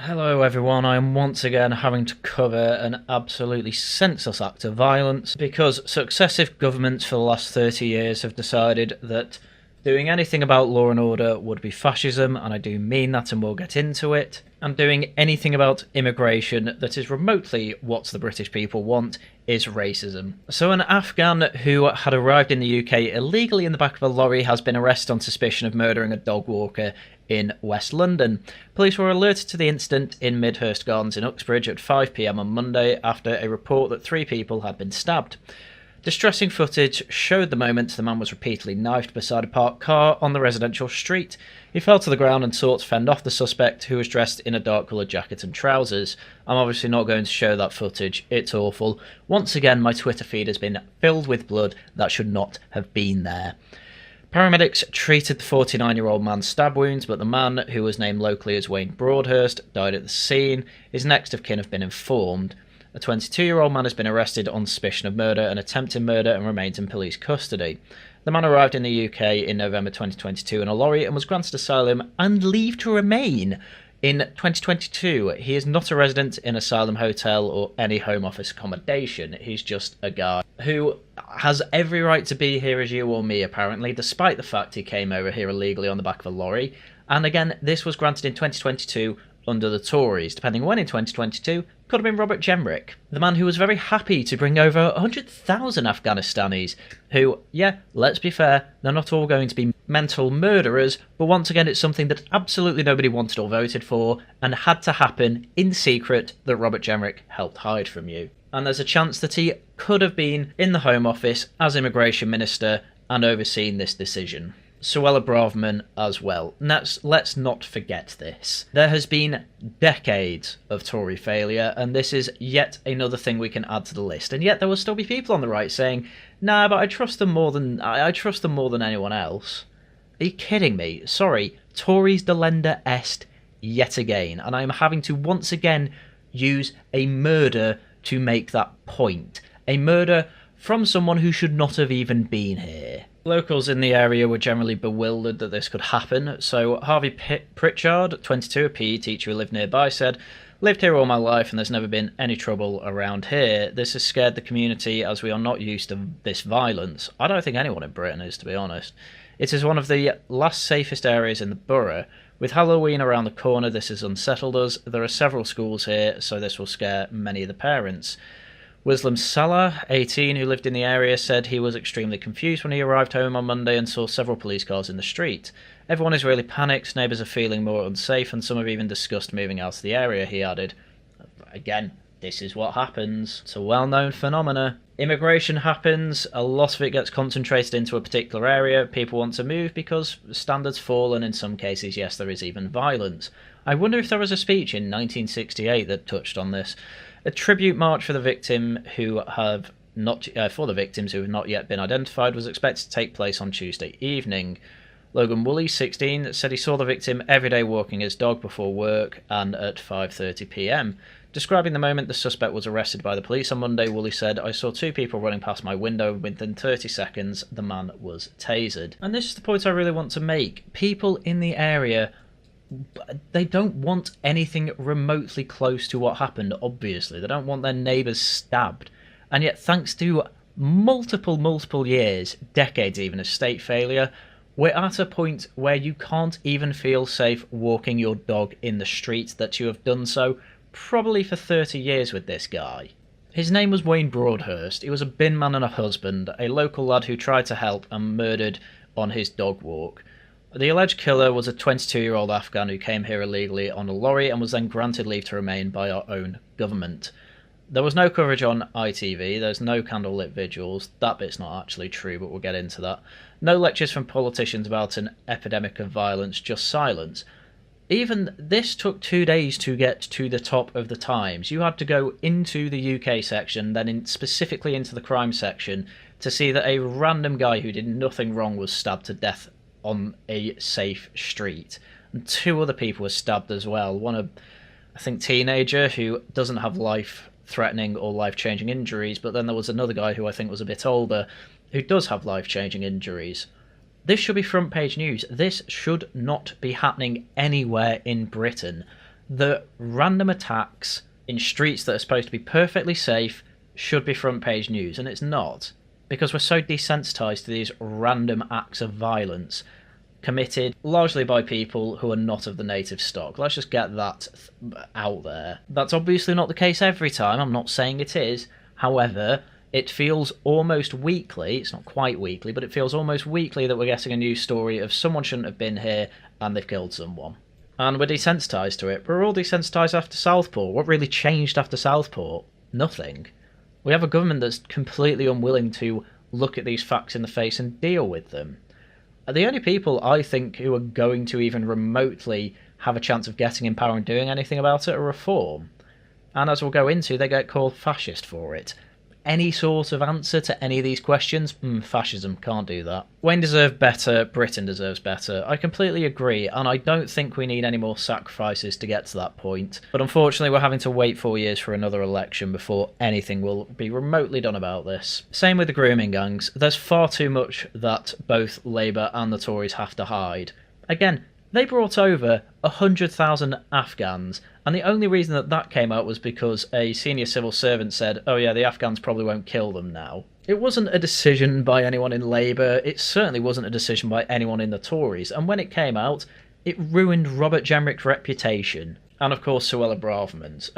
Hello everyone, I am once again having to cover an absolutely senseless act of violence because successive governments for the last 30 years have decided that doing anything about law and order would be fascism, and I do mean that and we'll get into it, and doing anything about immigration that is remotely what the British people want is racism. So an Afghan who had arrived in the UK illegally in the back of a lorry has been arrested on suspicion of murdering a dog walker in West London. Police were alerted to the incident in Midhurst Gardens in Uxbridge at 5 p.m. on Monday after a report that 3 people had been stabbed. Distressing footage showed the moment the man was repeatedly knifed beside a parked car on the residential street. He fell to the ground and sought to fend off the suspect, who was dressed in a dark-coloured jacket and trousers. I'm obviously not going to show that footage, it's awful. Once again, my Twitter feed has been filled with blood that should not have been there. Paramedics treated the 49-year-old man's stab wounds, but the man, who was named locally as Wayne Broadhurst, died at the scene. His next of kin have been informed. A 22-year-old man has been arrested on suspicion of murder and attempted murder and remains in police custody. The man arrived in the UK in November 2022 in a lorry and was granted asylum and leave to remain in 2022. He is not a resident in asylum hotel or any Home Office accommodation. He's just a guy who has every right to be here as you or me, apparently, despite the fact he came over here illegally on the back of a lorry. And again, this was granted in 2022 under the Tories. Depending when in 2022, could have been Robert Jenrick, the man who was very happy to bring over 100,000 Afghanistanis who, yeah, let's be fair, they're not all going to be mental murderers, but once again it's something that absolutely nobody wanted or voted for and had to happen in secret that Robert Jenrick helped hide from you. And there's a chance that he could have been in the Home Office as Immigration Minister and overseen this decision. Suella Braverman as well. Let's not forget this. There has been decades of Tory failure, and this is yet another thing we can add to the list. And yet there will still be people on the right saying, "Nah, but I trust them more than anyone else." Are you kidding me? Sorry, Tories delenda est yet again, and I'm having to once again use a murder to make that point. A murder from someone who should not have even been here. Locals in the area were generally bewildered that this could happen, so Harvey Pritchard, 22, a PE teacher who lived nearby, said, "Lived here all my life and there's never been any trouble around here. This has scared the community as we are not used to this violence." I don't think anyone in Britain is, to be honest. "It is one of the last safest areas in the borough. With Halloween around the corner, this has unsettled us. There are several schools here, so this will scare many of the parents." Wislam Salah, 18, who lived in the area, said he was extremely confused when he arrived home on Monday and saw several police cars in the street. "Everyone is really panicked, neighbours are feeling more unsafe, and some have even discussed moving out of the area," he added. Again, this is what happens. It's a well-known phenomena. Immigration happens, a lot of it gets concentrated into a particular area, people want to move because standards fall, and in some cases, yes, there is even violence. I wonder if there was a speech in 1968 that touched on this. A tribute march for the victims who have not yet been identified was expected to take place on Tuesday evening. Logan Woolley, 16, said he saw the victim every day walking his dog before work and at 5:30 p.m. Describing the moment the suspect was arrested by the police on Monday, Woolley said, "I saw 2 people running past my window. Within 30 seconds, the man was tasered." And this is the point I really want to make. People in the area, they don't want anything remotely close to what happened, obviously. They don't want their neighbours stabbed. And yet, thanks to multiple years, decades even, of state failure, we're at a point where you can't even feel safe walking your dog in the street, that you have done so probably for 30 years with this guy. His name was Wayne Broadhurst. He was a bin man and a husband, a local lad who tried to help and murdered on his dog walk. The alleged killer was a 22-year-old Afghan who came here illegally on a lorry and was then granted leave to remain by our own government. There was no coverage on ITV, there's no candlelit vigils, that bit's not actually true, but we'll get into that. No lectures from politicians about an epidemic of violence, just silence. Even this took 2 days to get to the top of the Times. You had to go into the UK section, then specifically into the crime section, to see that a random guy who did nothing wrong was stabbed to death on a safe street. And 2 other people were stabbed as well. One, I think, teenager who doesn't have life-threatening or life-changing injuries, but then there was another guy who I think was a bit older who does have life-changing injuries. This should be front-page news. This should not be happening anywhere in Britain. that random attacks in streets that are supposed to be perfectly safe should be front page news, and it's not, because we're so desensitised to these random acts of violence committed largely by people who are not of the native stock. Let's just get that out there. That's obviously not the case every time, I'm not saying it is. However, it feels almost weekly, it's not quite weekly, but it feels almost weekly that we're getting a news story of someone shouldn't have been here and they've killed someone. And we're desensitised to it. We're all desensitised after Southport. What really changed after Southport? Nothing. We have a government that's completely unwilling to look at these facts in the face and deal with them. The only people I think who are going to even remotely have a chance of getting in power and doing anything about it are Reform. And as we'll go into, they get called fascist for it. Any sort of answer to any of these questions? Fascism, can't do that. Wayne deserved better, Britain deserves better. I completely agree, and I don't think we need any more sacrifices to get to that point. But unfortunately, we're having to wait 4 years for another election before anything will be remotely done about this. Same with the grooming gangs. There's far too much that both Labour and the Tories have to hide. Again, they brought over 100,000 Afghans, and the only reason that that came out was because a senior civil servant said, oh yeah, the Afghans probably won't kill them now. It wasn't a decision by anyone in Labour, it certainly wasn't a decision by anyone in the Tories, and when it came out, it ruined Robert Jenrick's reputation, and of course Suella Braverman's.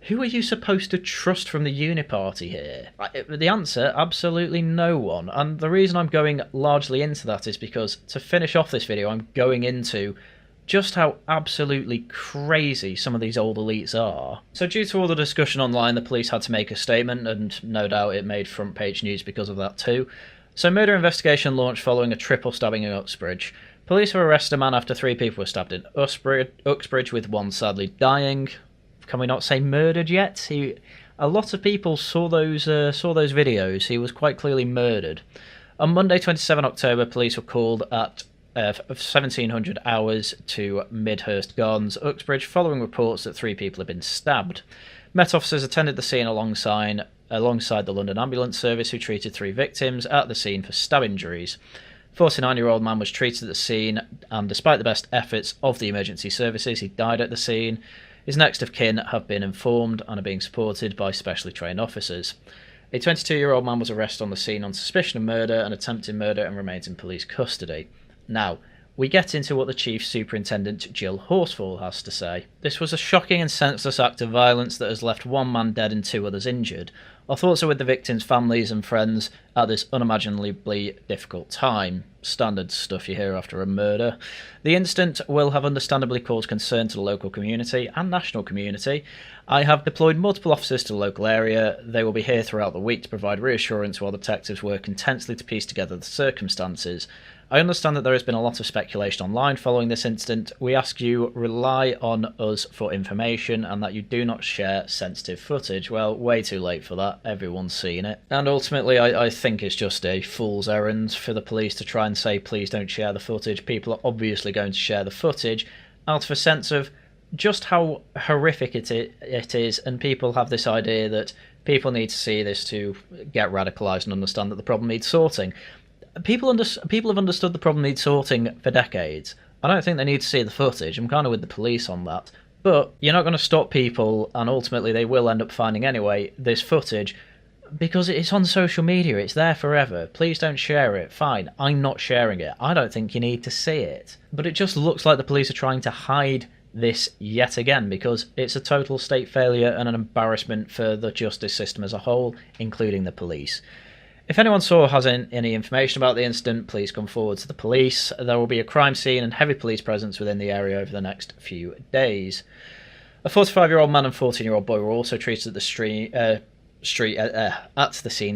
Who are you supposed to trust from the Uniparty here? The answer, absolutely no one. And the reason I'm going largely into that is because to finish off this video, I'm going into just how absolutely crazy some of these old elites are. So due to all the discussion online, the police had to make a statement, and no doubt it made front page news because of that too. So murder investigation launched following a triple stabbing in Uxbridge. Police have arrested a man after 3 people were stabbed in Uxbridge, with one sadly dying. Can we not say murdered yet? A lot of people saw those videos. He was quite clearly murdered. On Monday, 27 October, police were called at 1700 hours to Midhurst Gardens, Uxbridge, following reports that 3 people had been stabbed. Met officers attended the scene alongside the London Ambulance Service, who treated 3 victims at the scene for stab injuries. 49-year-old man was treated at the scene, and despite the best efforts of the emergency services, he died at the scene. His next of kin have been informed and are being supported by specially trained officers. A 22-year-old man was arrested on the scene on suspicion of murder and attempted murder and remains in police custody. Now, we get into what the Chief Superintendent Jill Horsfall has to say. This was a shocking and senseless act of violence that has left 1 man dead and 2 others injured. Our thoughts are with the victims' families and friends at this unimaginably difficult time. Standard stuff you hear after a murder. The incident will have understandably caused concern to the local community and national community. I have deployed multiple officers to the local area. They will be here throughout the week to provide reassurance while detectives work intensely to piece together the circumstances. I understand that there has been a lot of speculation online following this incident. We ask you rely on us for information and that you do not share sensitive footage. Well, way too late for that. Everyone's seen it. And ultimately, I think it's just a fool's errand for the police to try and say, please don't share the footage. People are obviously going to share the footage out of a sense of just how horrific it is, and people have this idea that people need to see this to get radicalised and understand that the problem needs sorting. People have understood the problem needs sorting for decades. I don't think they need to see the footage. I'm kind of with the police on that. But you're not going to stop people, and ultimately they will end up finding anyway, this footage, because it's on social media. It's there forever. Please don't share it. Fine, I'm not sharing it. I don't think you need to see it. But it just looks like the police are trying to hide this yet again, because it's a total state failure and an embarrassment for the justice system as a whole, including the police. If anyone saw or has any information about the incident, please come forward to the police. There will be a crime scene and heavy police presence within the area over the next few days. A 45-year-old man and 14-year-old boy were also treated at the scene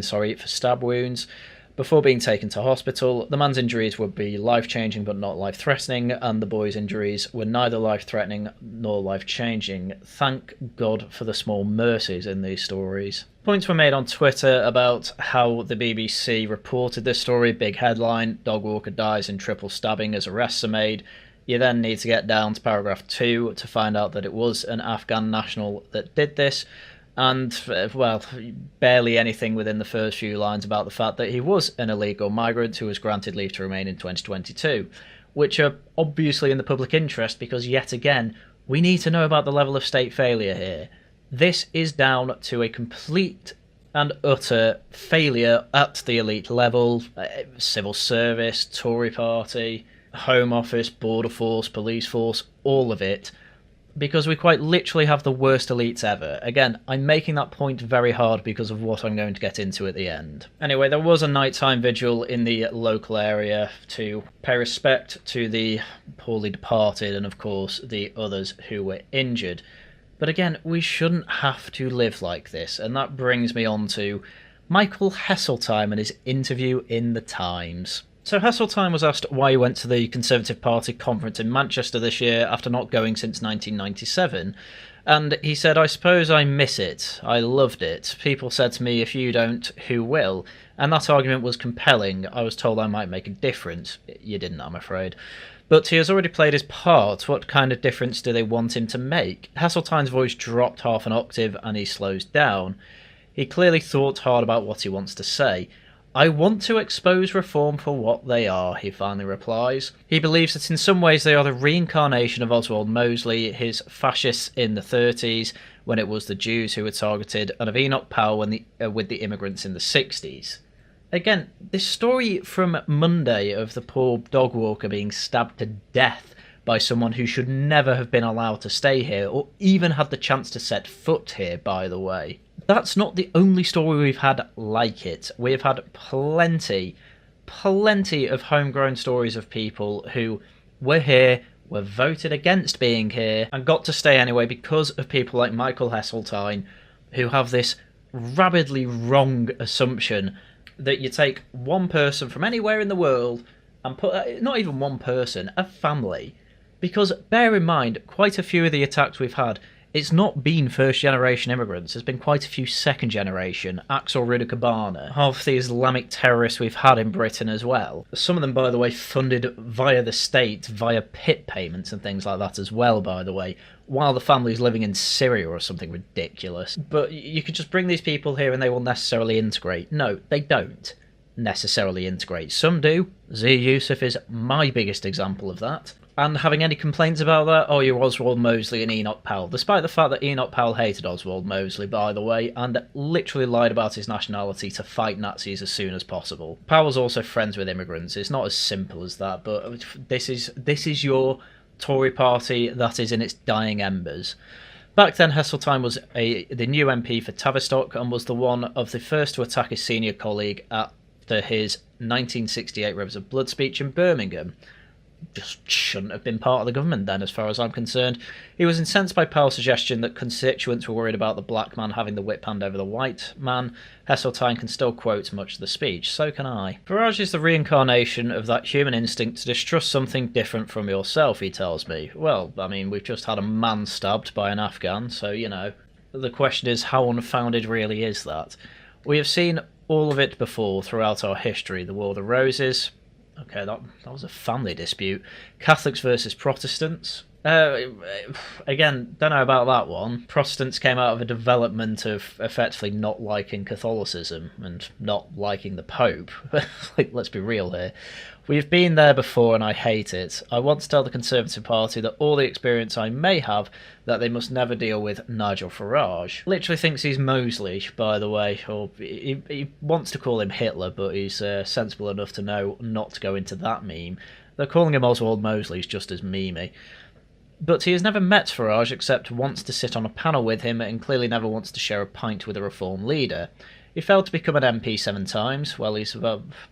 for stab wounds before being taken to hospital. The man's injuries would be life-changing but not life-threatening, and the boy's injuries were neither life-threatening nor life-changing. Thank God for the small mercies in these stories. Points were made on Twitter about how the BBC reported this story. Big headline, dogwalker dies in triple stabbing as arrests are made. You then need to get down to paragraph 2 to find out that it was an Afghan national that did this. And, well, barely anything within the first few lines about the fact that he was an illegal migrant who was granted leave to remain in 2022, which are obviously in the public interest because, yet again, We need to know about the level of state failure here. This is down to a complete and utter failure at the elite level, civil service, Tory party, Home Office, Border Force, Police Force, all of it, because we quite literally have the worst elites ever. Again, I'm making that point very hard because of what I'm going to get into at the end. Anyway, there was a nighttime vigil in the local area to pay respect to the poorly departed and, of course, the others who were injured. But again, we shouldn't have to live like this, and that brings me on to Michael Heseltine and his interview in the Times. So Heseltine was asked why he went to the Conservative Party conference in Manchester this year after not going since 1997, and he said, "I suppose I miss it. I loved it. People said to me, if you don't, who will? And that argument was compelling. I was told I might make a difference." You didn't, I'm afraid. But he has already played his part. What kind of difference do they want him to make? Heseltine's voice dropped half an octave and he slows down. He clearly thought hard about what he wants to say. "I want to expose reform for what they are," he finally replies. He believes that in some ways they are the reincarnation of Oswald Mosley, his fascists in the 30s, when it was the Jews who were targeted, and of Enoch Powell with the immigrants in the 60s. Again, this story from Monday of the poor dogwalker being stabbed to death by someone who should never have been allowed to stay here, or even had the chance to set foot here, by the way. That's not the only story we've had like it. We have had plenty of homegrown stories of people who were here, were voted against being here, and got to stay anyway because of people like Michael Heseltine, who have this rabidly wrong assumption that you take one person from anywhere in the world and put, not even one person, a family. Because bear in mind, quite a few of the attacks we've had, it's not been first-generation immigrants. There's been quite a few second-generation, Axel Rudakabana, half the Islamic terrorists we've had in Britain as well. Some of them, by the way, funded via the state, via PIP payments and things like that as well, by the way, while the family's living in Syria or something ridiculous. But you could just bring these people here and they will necessarily integrate. No, they don't necessarily integrate. Some do. Zia Yusuf is my biggest example of that. And having any complaints about that, oh, you're Oswald Mosley and Enoch Powell, despite the fact that Enoch Powell hated Oswald Mosley, by the way, and literally lied about his nationality to fight Nazis as soon as possible. Powell's also friends with immigrants. It's not as simple as that, but this is your Tory party that is in its dying embers. Back then, Heseltine was the new MP for Tavistock and was the one of the first to attack his senior colleague after his 1968 Rivers of Blood speech in Birmingham. Just shouldn't have been part of the government then, as far as I'm concerned. He was incensed by Powell's suggestion that constituents were worried about the black man having the whip hand over the white man. Heseltine can still quote much of the speech, so can I. Farage is the reincarnation of that human instinct to distrust something different from yourself, he tells me. Well, I mean, we've just had a man stabbed by an Afghan, so, you know, the question is, how unfounded really is that? We have seen all of it before throughout our history. The War of the Roses. Okay, that was a family dispute. Catholics versus Protestants. Again, don't know about that one. Protestants came out of a development of effectively not liking Catholicism and not liking the Pope. Like, let's be real here. We've been there before and I hate it. I want to tell the Conservative Party that all the experience I may have, that they must never deal with Nigel Farage. Literally thinks he's Mosley, by the way, or he wants to call him Hitler, but he's sensible enough to know not to go into that meme. Though calling him Oswald Mosley is just as memey. But he has never met Farage except wants to sit on a panel with him and clearly never wants to share a pint with a reform leader. He failed to become an MP 7 times. Well, he's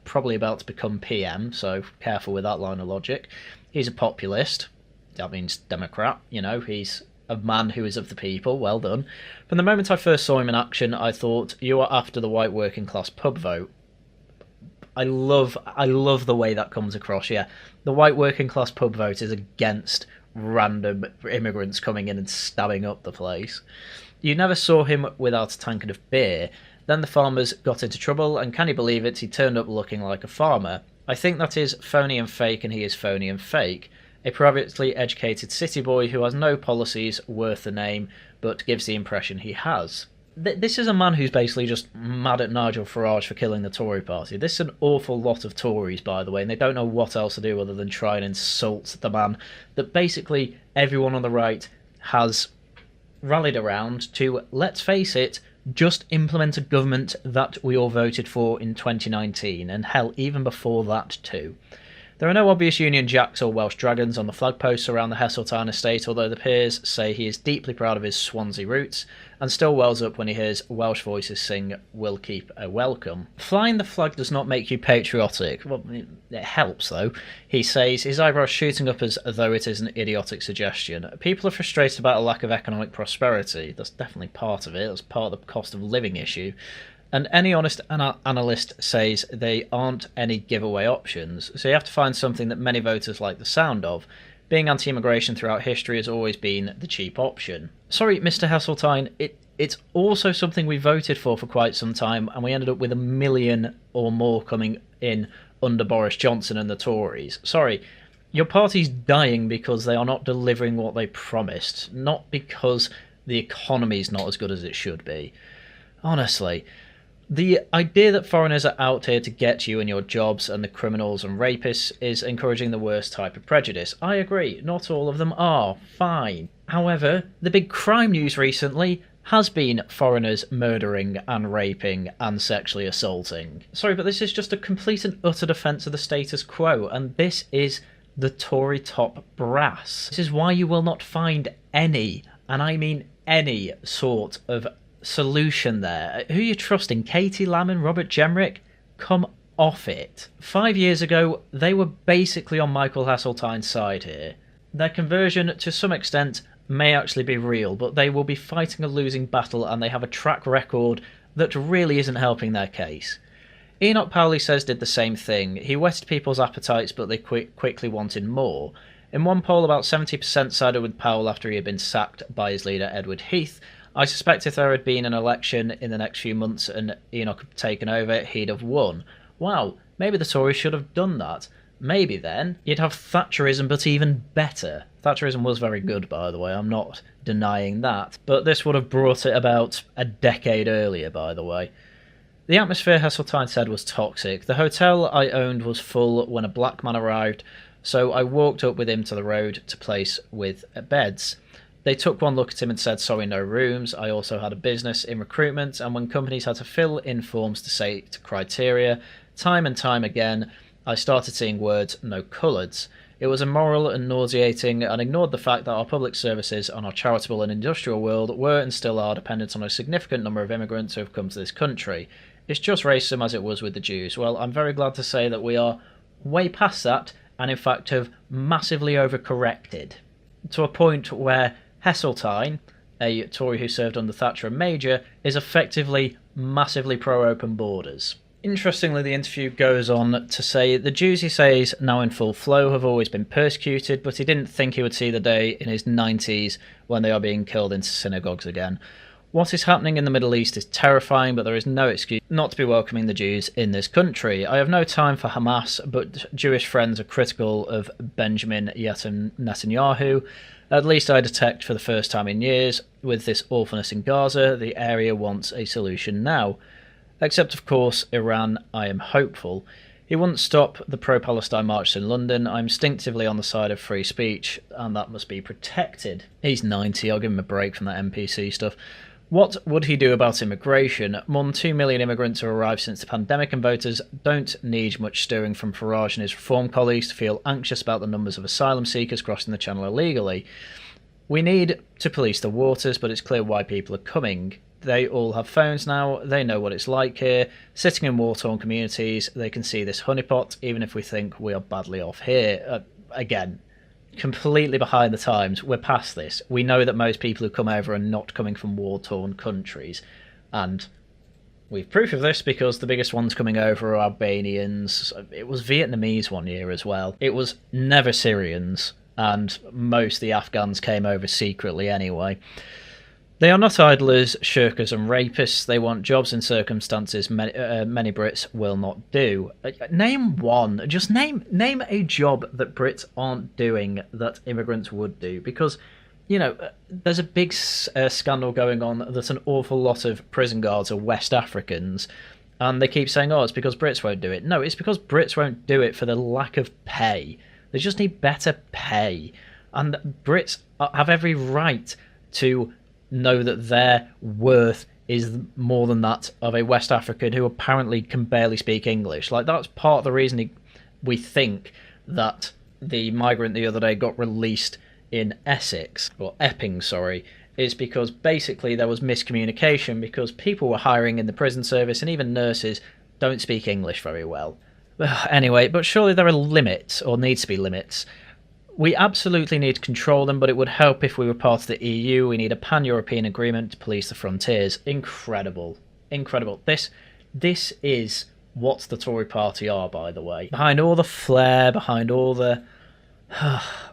probably about to become PM, so careful with that line of logic. He's a populist. That means Democrat. You know, he's a man who is of the people. Well done. From the moment I first saw him in action, I thought, you are after the white working class pub vote. I love the way that comes across, yeah. The white working class pub vote is against random immigrants coming in and stabbing up the place. You never saw him without a tankard of beer. Then the farmers got into trouble, and can you believe it, he turned up looking like a farmer. I think that is phony and fake, and he is phony and fake. A privately educated city boy who has no policies worth the name, but gives the impression he has. This is a man who's basically just mad at Nigel Farage for killing the Tory party. This is an awful lot of Tories, by the way, and they don't know what else to do other than try and insult the man that basically everyone on the right has rallied around to, let's face it, just implement a government that we all voted for in 2019, and hell, even before that too. There are no obvious Union Jacks or Welsh Dragons on the flag posts around the Heseltine estate, although the peers say he is deeply proud of his Swansea roots, and still wells up when he hears Welsh voices sing "We'll keep a welcome." Flying the flag does not make you patriotic. Well, it helps, though. He says, his eyebrows shooting up as though it is an idiotic suggestion. People are frustrated about a lack of economic prosperity. That's definitely part of it. That's part of the cost of living issue. And any honest analyst says they aren't any giveaway options, so you have to find something that many voters like the sound of. Being anti-immigration throughout history has always been the cheap option. Sorry, Mr. Heseltine, it's also something we voted for quite some time, and we ended up with 1 million or more coming in under Boris Johnson and the Tories. Sorry, your party's dying because they are not delivering what they promised, not because the economy's not as good as it should be. Honestly. The idea that foreigners are out here to get you and your jobs and the criminals and rapists is encouraging the worst type of prejudice. I agree, not all of them are, fine. However, the big crime news recently has been foreigners murdering and raping and sexually assaulting. Sorry, but this is just a complete and utter defence of the status quo, and this is the Tory top brass. This is why you will not find any, and I mean any, sort of solution there. Who are you trusting? Katie Lamon, Robert Jenrick? Come off it. 5 years ago, they were basically on Michael Heseltine's side here. Their conversion, to some extent, may actually be real, but they will be fighting a losing battle, and they have a track record that really isn't helping their case. Enoch Powley says did the same thing. He whetted people's appetites, but they quickly wanted more. In one poll, about 70% sided with Powell after he had been sacked by his leader, Edward Heath. I suspect if there had been an election in the next few months and Enoch had taken over, he'd have won. Wow, maybe the Tories should have done that. Maybe then you'd have Thatcherism, but even better. Thatcherism was very good, by the way, I'm not denying that. But this would have brought it about a decade earlier, by the way. The atmosphere, Heseltine said, was toxic. The hotel I owned was full when a black man arrived, so I walked up with him to the road to place with beds. They took one look at him and said, sorry, no rooms. I also had a business in recruitment, and when companies had to fill in forms to say to criteria, time and time again, I started seeing words, no coloureds. It was immoral and nauseating, and ignored the fact that our public services and our charitable and industrial world were and still are dependent on a significant number of immigrants who have come to this country. It's just racism as it was with the Jews. Well, I'm very glad to say that we are way past that, and in fact have massively overcorrected, to a point where Heseltine, a Tory who served under Thatcher and Major, is effectively massively pro-open borders. Interestingly, the interview goes on to say the Jews, he says, now in full flow, have always been persecuted, but he didn't think he would see the day in his 90s when they are being killed into synagogues again. What is happening in the Middle East is terrifying, but there is no excuse not to be welcoming the Jews in this country. I have no time for Hamas, but Jewish friends are critical of Benjamin Netanyahu. At least I detect for the first time in years, with this awfulness in Gaza, the area wants a solution now. Except, of course, Iran, I am hopeful. He wouldn't stop the pro-Palestine marches in London. I'm instinctively on the side of free speech, and that must be protected. He's 90, I'll give him a break from that NPC stuff. What would he do about immigration? More than 2 million immigrants have arrived since the pandemic, and voters don't need much stirring from Farage and his Reform colleagues to feel anxious about the numbers of asylum seekers crossing the channel illegally. We need to police the waters, but it's clear why people are coming. They all have phones now, they know what it's like here. Sitting in war-torn communities, they can see this honeypot, even if we think we are badly off here. Again, completely behind the times. We're past this. We know that most people who come over are not coming from war-torn countries, and we've proof of this because the biggest ones coming over are Albanians. It was Vietnamese one year as well. It was never Syrians, and most of the Afghans came over secretly anyway. They are not idlers, shirkers and rapists. They want jobs in circumstances many Brits will not do. Name one. Just name a job that Brits aren't doing that immigrants would do. Because, you know, there's a big scandal going on that an awful lot of prison guards are West Africans. And they keep saying, oh, it's because Brits won't do it. No, it's because Brits won't do it for the lack of pay. They just need better pay. And Brits have every right to know that their worth is more than that of a West African who apparently can barely speak English. Like, that's part of the reason we think that the migrant the other day got released in Essex, or Epping, sorry, is because basically there was miscommunication because people were hiring in the prison service and even nurses don't speak English very well. Anyway, but surely there are limits, or needs to be limits. We absolutely need to control them, but it would help if we were part of the EU. We need a pan-European agreement to police the frontiers. Incredible. Incredible. This is what the Tory party are, by the way. Behind all the flair, behind all the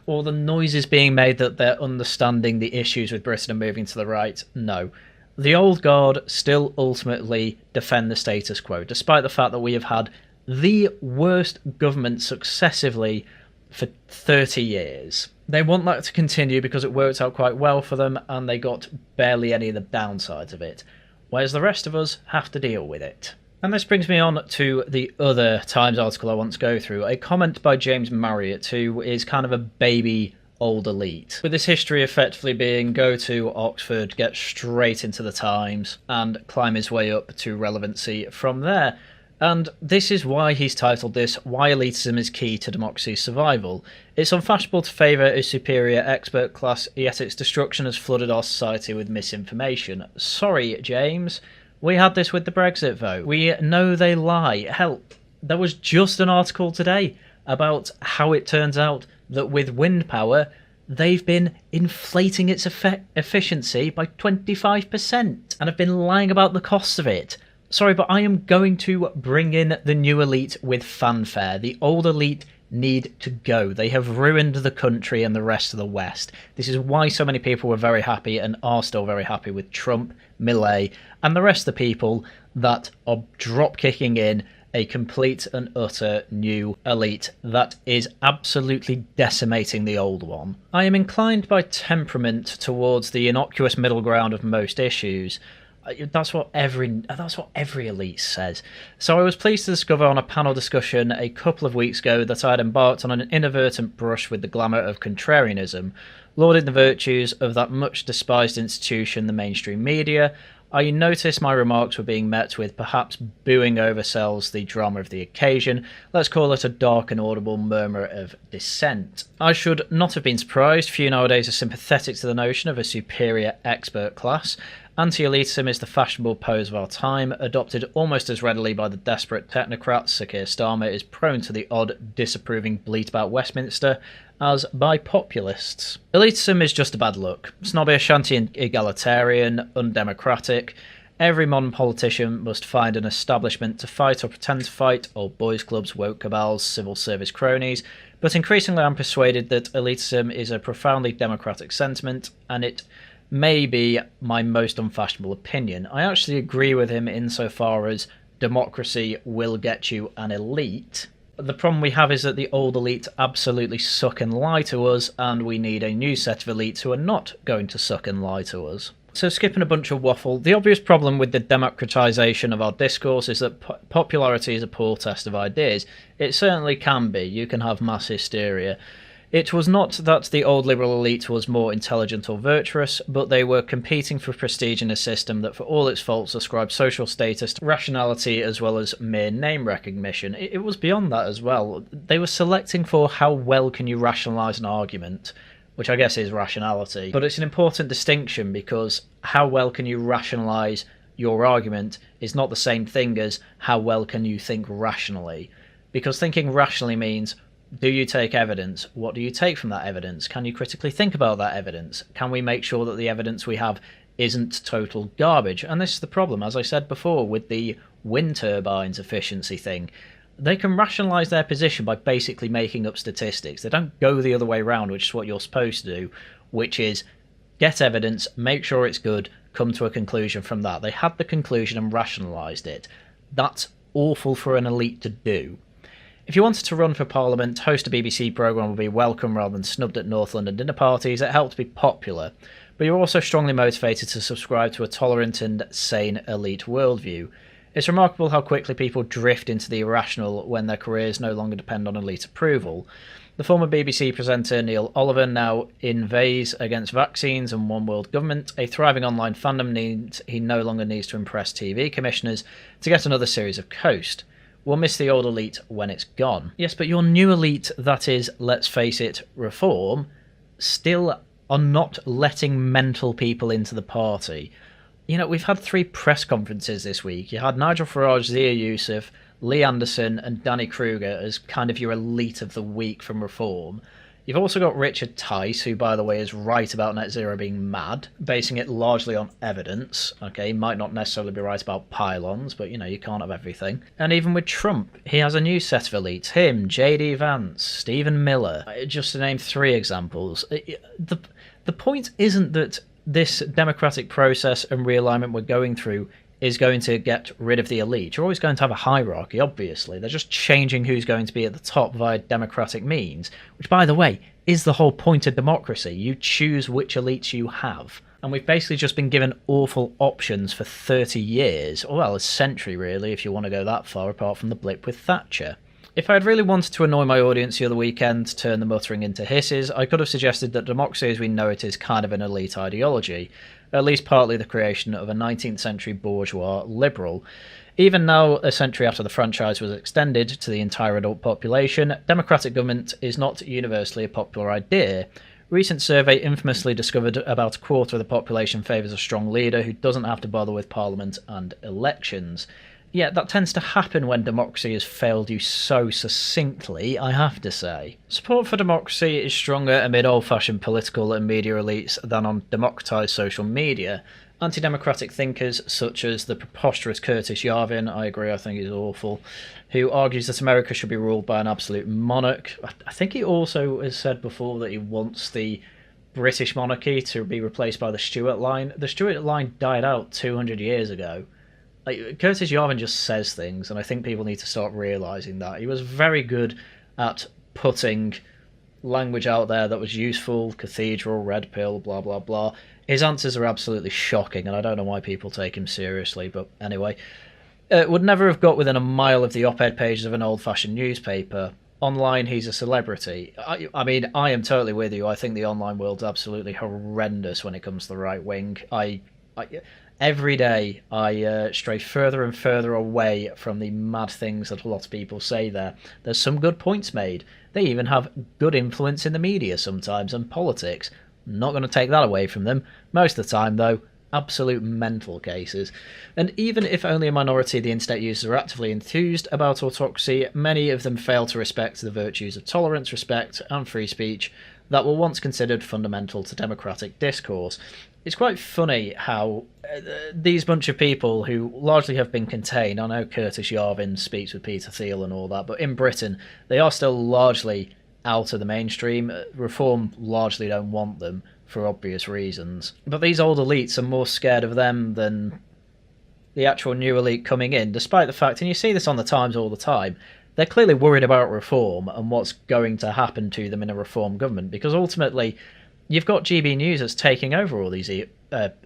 noises being made that they're understanding the issues with Britain and moving to the right, no. The old guard still ultimately defend the status quo, despite the fact that we have had the worst government successively for 30 years. They want that to continue because it worked out quite well for them and they got barely any of the downsides of it, whereas the rest of us have to deal with it. And this brings me on to the other Times article I want to go through, a comment by James Marriott, who is kind of a baby old elite, with his history effectively being go to Oxford, get straight into the Times, and climb his way up to relevancy from there. And this is why he's titled this, Why Elitism is Key to Democracy's Survival. It's unfashionable to favour a superior expert class, yet its destruction has flooded our society with misinformation. Sorry, James. We had this with the Brexit vote. We know they lie. Hell, there was just an article today about how it turns out that with wind power, they've been inflating its efficiency by 25% and have been lying about the costs of it. Sorry, but I am going to bring in the new elite with fanfare. The old elite need to go. They have ruined the country and the rest of the West. This is why so many people were very happy and are still very happy with Trump, Millet, and the rest of the people that are drop-kicking in a complete and utter new elite that is absolutely decimating the old one. I am inclined by temperament towards the innocuous middle ground of most issues. That's what every elite says. So I was pleased to discover on a panel discussion a couple of weeks ago that I had embarked on an inadvertent brush with the glamour of contrarianism, lauding the virtues of that much despised institution, the mainstream media. I noticed my remarks were being met with perhaps booing oversells the drama of the occasion. Let's call it a dark and audible murmur of dissent. I should not have been surprised. Few nowadays are sympathetic to the notion of a superior expert class. Anti-elitism is the fashionable pose of our time, adopted almost as readily by the desperate technocrats. Sir Keir Starmer is prone to the odd, disapproving bleat about Westminster, as by populists. Elitism is just a bad look. Snobbish, anti-egalitarian, undemocratic. Every modern politician must find an establishment to fight or pretend to fight, old boys clubs, woke cabals, civil service cronies. But increasingly I'm persuaded that elitism is a profoundly democratic sentiment, and it may be my most unfashionable opinion. I actually agree with him insofar as democracy will get you an elite. The problem we have is that the old elite absolutely suck and lie to us, and we need a new set of elites who are not going to suck and lie to us. So skipping a bunch of waffle, the obvious problem with the democratisation of our discourse is that popularity is a poor test of ideas. It certainly can be. You can have mass hysteria. It was not that the old liberal elite was more intelligent or virtuous, but they were competing for prestige in a system that for all its faults ascribed social status to rationality as well as mere name recognition. It was beyond that as well. They were selecting for how well can you rationalise an argument, which I guess is rationality. But it's an important distinction because how well can you rationalise your argument is not the same thing as how well can you think rationally. Because thinking rationally means, do you take evidence? What do you take from that evidence? Can you critically think about that evidence? Can we make sure that the evidence we have isn't total garbage? And this is the problem, as I said before, with the wind turbines efficiency thing. They can rationalise their position by basically making up statistics. They don't go the other way around, which is what you're supposed to do, which is get evidence, make sure it's good, come to a conclusion from that. They had the conclusion and rationalised it. That's awful for an elite to do. If you wanted to run for Parliament, host a BBC programme would be welcome rather than snubbed at North London dinner parties. It helped to be popular. But you're also strongly motivated to subscribe to a tolerant and sane elite worldview. It's remarkable how quickly people drift into the irrational when their careers no longer depend on elite approval. The former BBC presenter Neil Oliver now inveighs against vaccines and one world government. A thriving online fandom means he no longer needs to impress TV commissioners to get another series of Coast. We'll miss the old elite when it's gone. Yes, but your new elite, that is, let's face it, Reform, still are not letting mental people into the party. You know, we've had 3 press conferences this week. You had Nigel Farage, Zia Youssef, Lee Anderson and Danny Kruger as kind of your elite of the week from Reform. You've also got Richard Tice, who, by the way, is right about net zero being mad, basing it largely on evidence. Okay, might not necessarily be right about pylons, but, you know, you can't have everything. And even with Trump, he has a new set of elites. Him, J.D. Vance, Stephen Miller, just to name 3 examples. The point isn't that this democratic process and realignment we're going through is going to get rid of the elite. You're always going to have a hierarchy, obviously. They're just changing who's going to be at the top via democratic means, which, by the way, is the whole point of democracy. You choose which elites you have. And we've basically just been given awful options for 30 years, or well, a century really, if you want to go that far, apart from the blip with Thatcher. If I had really wanted to annoy my audience the other weekend, turn the muttering into hisses, I could have suggested that democracy as we know it is kind of an elite ideology, at least partly the creation of a 19th century bourgeois liberal. Even now, a century after the franchise was extended to the entire adult population, democratic government is not universally a popular idea. Recent survey infamously discovered about a quarter of the population favours a strong leader who doesn't have to bother with parliament and elections. Yeah, that tends to happen when democracy has failed you so succinctly, I have to say. Support for democracy is stronger amid old-fashioned political and media elites than on democratised social media. Anti-democratic thinkers such as the preposterous Curtis Yarvin, I agree, I think he's awful, who argues that America should be ruled by an absolute monarch. I think he also has said before that he wants the British monarchy to be replaced by the Stuart line. The Stuart line died out 200 years ago. Like, Curtis Yarvin just says things, and I think people need to start realising that. He was very good at putting language out there that was useful, cathedral, red pill, blah, blah, blah. His answers are absolutely shocking, and I don't know why people take him seriously, but anyway. Would never have got within a mile of the op-ed pages of an old-fashioned newspaper. Online, he's a celebrity. I mean, I am totally with you. I think the online world's absolutely horrendous when it comes to the right wing. Every day I stray further and further away from the mad things that a lot of people say there. There's some good points made. They even have good influence in the media sometimes and politics. Not going to take that away from them. Most of the time, though, absolute mental cases. And even if only a minority of the internet users are actively enthused about autocracy, many of them fail to respect the virtues of tolerance, respect, and free speech that were once considered fundamental to democratic discourse. It's quite funny how these bunch of people who largely have been contained, I know Curtis Yarvin speaks with Peter Thiel and all that, but in Britain they are still largely out of the mainstream. Reform largely don't want them for obvious reasons. But these old elites are more scared of them than the actual new elite coming in, despite the fact, and you see this on the Times all the time, they're clearly worried about reform and what's going to happen to them in a reform government, because ultimately you've got GB News that's taking over all these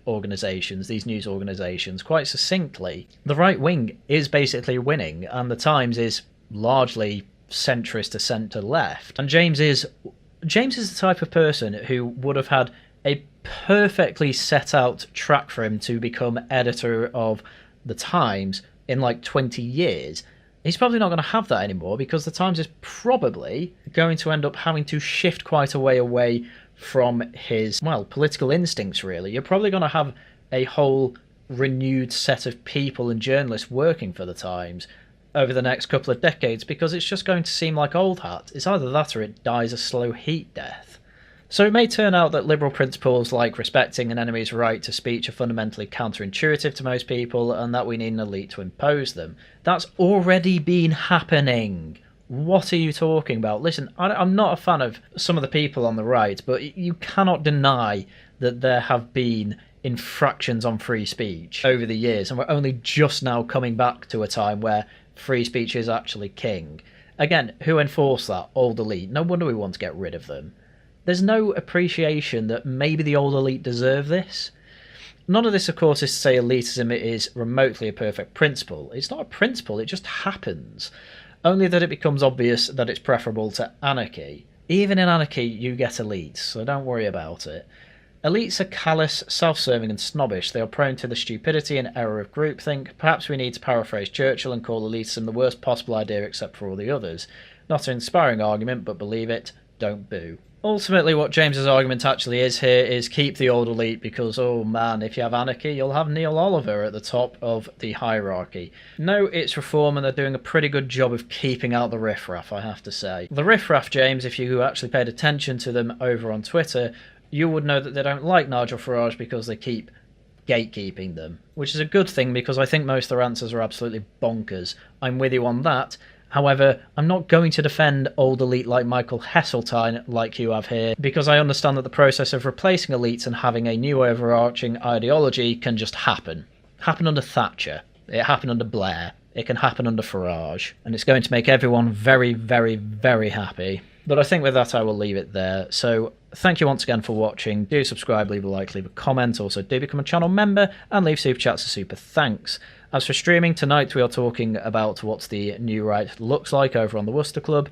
organisations, these news organisations, quite succinctly. The right wing is basically winning, and the Times is largely centrist to centre-left. And James is the type of person who would have had a perfectly set out track for him to become editor of the Times in like 20 years. He's probably not going to have that anymore, because the Times is probably going to end up having to shift quite a way away from his, well, political instincts, really. You're probably going to have a whole renewed set of people and journalists working for the Times over the next couple of decades, because it's just going to seem like old hat. It's either that or it dies a slow heat death. So it may turn out that liberal principles like respecting an enemy's right to speech are fundamentally counterintuitive to most people, and that we need an elite to impose them. That's already been happening. What are you talking about? Listen, I'm not a fan of some of the people on the right, but you cannot deny that there have been infractions on free speech over the years, and we're only just now coming back to a time where free speech is actually king. Again, who enforced that? Old elite. No wonder we want to get rid of them. There's no appreciation that maybe the old elite deserve this. None of this, of course, is to say elitism is remotely a perfect principle. It's not a principle, it just happens. Only that it becomes obvious that it's preferable to anarchy. Even in anarchy, you get elites, so don't worry about it. Elites are callous, self-serving and snobbish. They are prone to the stupidity and error of groupthink. Perhaps we need to paraphrase Churchill and call elitism the worst possible idea except for all the others. Not an inspiring argument, but believe it, don't boo. Ultimately, what James's argument actually is here is keep the old elite because, oh man, if you have anarchy, you'll have Neil Oliver at the top of the hierarchy. No, it's reform and they're doing a pretty good job of keeping out the riffraff, I have to say. The riffraff, James, if you actually paid attention to them over on Twitter, you would know that they don't like Nigel Farage because they keep gatekeeping them, which is a good thing because I think most of their answers are absolutely bonkers. I'm with you on that. However, I'm not going to defend old elite like Michael Heseltine like you have here, because I understand that the process of replacing elites and having a new overarching ideology can just happen. Happen under Thatcher. It happened under Blair. It can happen under Farage. And it's going to make everyone very, very, very happy. But I think with that I will leave it there. So thank you once again for watching. Do subscribe, leave a like, leave a comment. Also do become a channel member and leave super chats or super thanks. As for streaming, tonight we are talking about what the new right looks like over on the Worcester Club.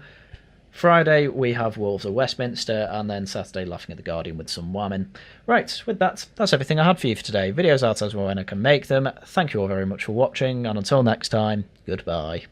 Friday we have Wolves of Westminster, and then Saturday Laughing at the Guardian with some women. Right, with that, that's everything I had for you for today. Videos out as well when I can make them. Thank you all very much for watching, and until next time, goodbye.